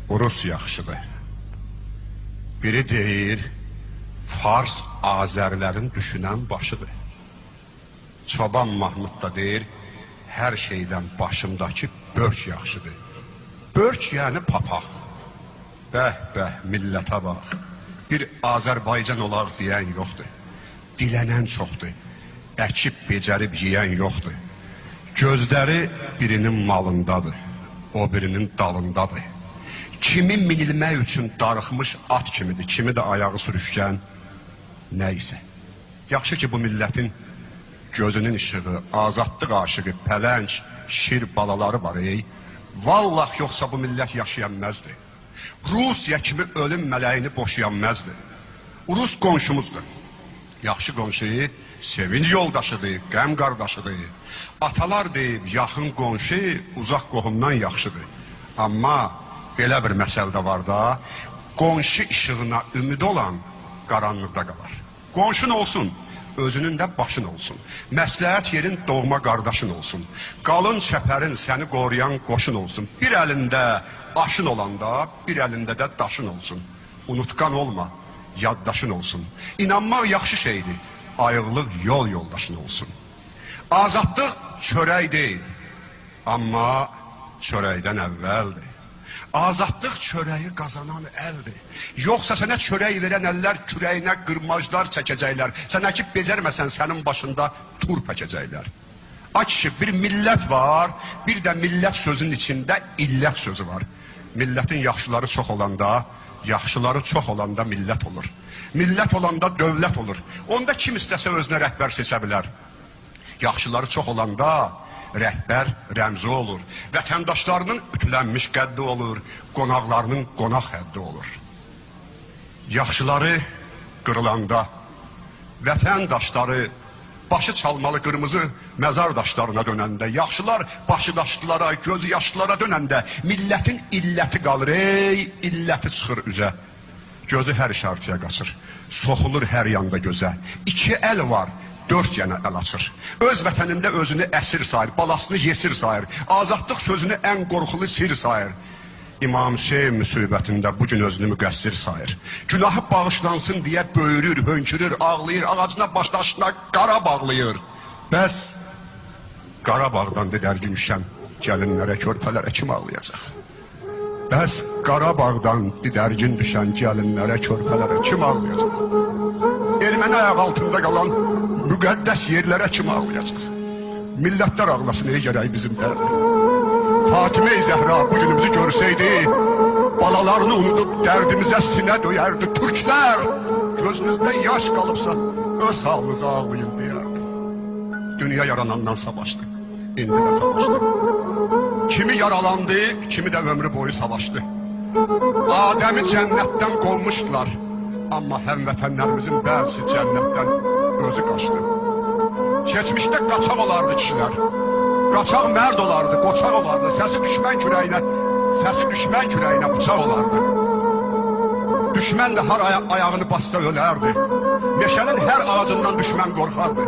Rus yaxşıdır. Biri deyir, Fars Azərlərin düşünən başıdır. Çoban Mahmud da deyir, hər şeydən başımdakı börk yaxşıdır. Börk yəni papaq. Bəh, millətə bax. Bir Azərbaycan olar deyən yoxdur. Dilənən çoxdur. Əkib, becərib yiyən yoxdur. Gözləri birinin malındadır, o birinin dalındadır. Kimi minilmək üçün darıxmış at kimidir, kimi də ayağı sürüşkən nəysə. Yaxşı ki, bu millətin gözünün işığı, azadlıq aşığı, pələng, şir balaları var. Vallah yoxsa bu millət yaşayanməzdir. Rusiya kimi ölüm mələyini boşayanməzdir. Rus qonşumuzdur. Yaxşı qonşu, sevinç yoldaşıdır, qəm qardaşıdır. Atalar deyib, yaxın qonşu uzaq qohumdan yaxşıdır. Amma belə bir məsəldə var da, qonşu işığına ümid olan qaranlıqda qalar. Qonşun olsun, özünün də başın olsun. Məsləhət yerin doğma qardaşın olsun. Qalın çəpərin səni qoruyan qoşun olsun. Bir əlində aşın olanda, bir əlində də daşın olsun. Unutqan olma, yaddaşın olsun. İnanmaq yaxşı şeydir, ayıqlıq yol yoldaşın olsun. Azadlıq çörək deyil, amma çörəkdən əvvəldir. Azadlıq çörəyi qazanan əldir. Yoxsa sənə çörək verən əllər kürəyinə qırmaclar çəkəcəklər. Sən əkib becərməsən sənin başında tur pəkəcəklər. Ay kişi, bir millət var, bir də millət sözünün içində illət sözü var. Millətin yaxşıları çox olanda, yaxşıları çox olanda millət olur. Millət olanda dövlət olur. Onda kim istəsə özünə rəhbər seçə bilər. Yaxşıları çox olanda rəhbər rəmzi olur. Vətəndaşlarının ütülənmiş qəddi olur, qonaqlarının qonaq həddi olur. Yaxşıları qırılanda, vətəndaşları başı çalmalı qırmızı məzar daşlarına dönəndə, yaxşılar başıdaşlılara, gözü yaşlılara dönəndə millətin illəti qalır, illəti çıxır üzə. Gözü hər işartıya qaçır, soxulur hər yanda gözə. İki əl var, dörd yana əl açır. Öz vətənində özünü əsir sayır, balasını yesir sayır. Azadlıq sözünü ən qorxulu sir sayır. İmam Hüseyin müsibətində bugün özünü müqəssir sayır. Günahı bağışlansın deyə böyürür, hönkürür, ağlayır, ağacına başdaşına qara bağlayır. Bəs Qarabağdan didərgin düşən gəlinlərə, körpələrə kim ağlayacaq? Bəs Qarabağdan didərgin düşən gəlinlərə, körpələrə kim ağlayacaq? Erməni ayaq altında qalan müqəddəs yerlərə kim ağlayacaq? Millətlər ağlasın, gərək bizim dərdi. Fatimə-i Zəhra bugünümüzü görsəydi, balalarını unudub dərdimizə sinə döyərdi. Türklər, gözünüzdə yaş qalıbsa, öz halınıza ağlayın deyərdi. Dünya yaranandan savaşdı, indi də savaşdı. Kimi yaralandı, kimi də ömrü boyu savaşdı. Adəmi cənnətdən qovmuşdular, amma həmvətənlərimizin bəzisi cənnətdən özü qaçdı. Keçmişdə qaçaq olardı kişilər. Qaçaq mərd olardı, qoçaq olardı, səsi düşmən kürəyinə bıçaq olardı. Düşmən də har ayağını basta ölərdi. Meşənin hər ağacından düşmən qorxardı.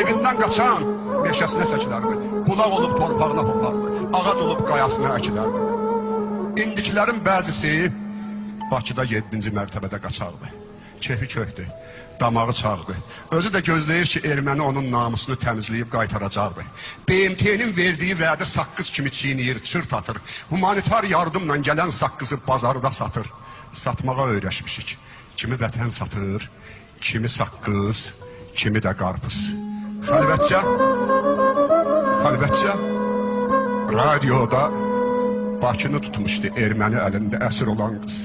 Evindən qaçan meşəsinə çəkilərdi. Bulaq olub torpağına hopardı, ağac olub qayasına əkilərdi. İndikilərin bəzisi Bakıda 7-ci mərtəbədə qaçardı. Kefi köhdü, damağı çağdı. Özü də gözləyir ki, erməni onun namusunu təmizləyib qaytaracaqdı. BMT-nin verdiyi vədə saqqız kimi çiyniyir, çırt atır. Humanitar yardımla gələn saqqızı bazarda satır. Satmağa öyrəşmişik. Kimi vətən satır, kimi saqqız, kimi də qarpız. Xəlvətcə radioda Bakını tutmuşdu erməni əlində əsir olan qız.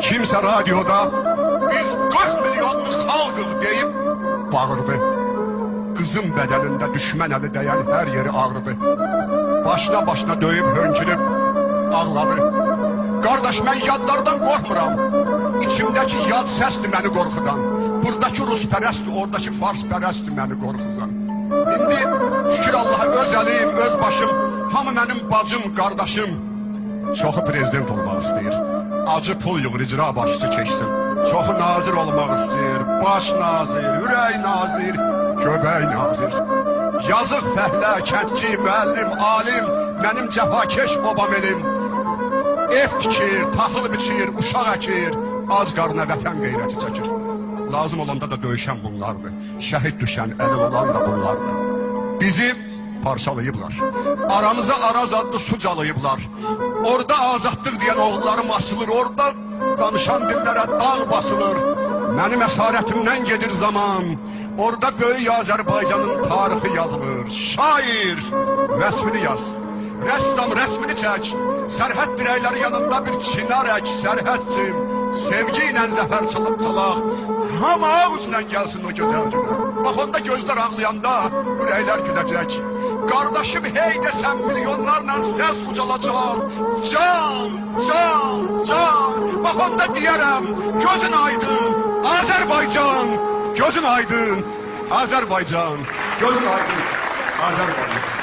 Kimsə radioda biz 40 milyonlu xalqıq deyib bağırdı. Qızın bədənində düşmən əli dəyən hər yeri ağrıdı. Başına döyüb hönkürüb ağladı. Qardaş, mən yadlardan qorxmuram. İçimdəki yad səsdir məni qorxudan. Buradakı rus pərəstir, oradakı fars pərəstir məni qorxudan. İndi şükür Allaha öz əlim, öz başım, hamı mənim bacım, qardaşım. Çoxu prezident olmaq istəyir. Acı pul yığır, icra başçısı keçsin. Çoxu nazir olmaq istəyir. Baş nazir, ürək nazir, göbək nazir. Yazıq fəhlə, kəndçi, müəllim, alim, mənim cəfakeş babam elim. ev tikir, taxıl biçir, uşaq əkir, ac qarına vətən qeyrəti çəkir. Lazım olanda da döyüşən bunlardır. Şəhid düşən, əlil olan da bunlardır. Bizi parçalayıblar. Aramıza Araz adlı su calayıblar. Orada azadlıq deyən oğullarım asılır. Orada danışan dillərə dağ basılır. Mənim əsarətimdən gedir zaman. Orada böyük Azərbaycanın tarixi yazılır. Şair, vəsfini yaz. Rəssam, rəsmini çək. Sərhəd dirəkləri yanında bir çinar ək. Sərhədcim, sevgi ilə zəfər çalıb çalaq. Hamı ağzından gəlsin o gözəl günə. Bax onda gözlər ağlayanda ürəklər güləcək. Qardaşım hey desəm milyonlarla səs ucalacaq. Can, can, can. Bax onda deyərəm gözün aydın Azərbaycan. Gözün aydın Azərbaycan. Gözün aydın Azərbaycan.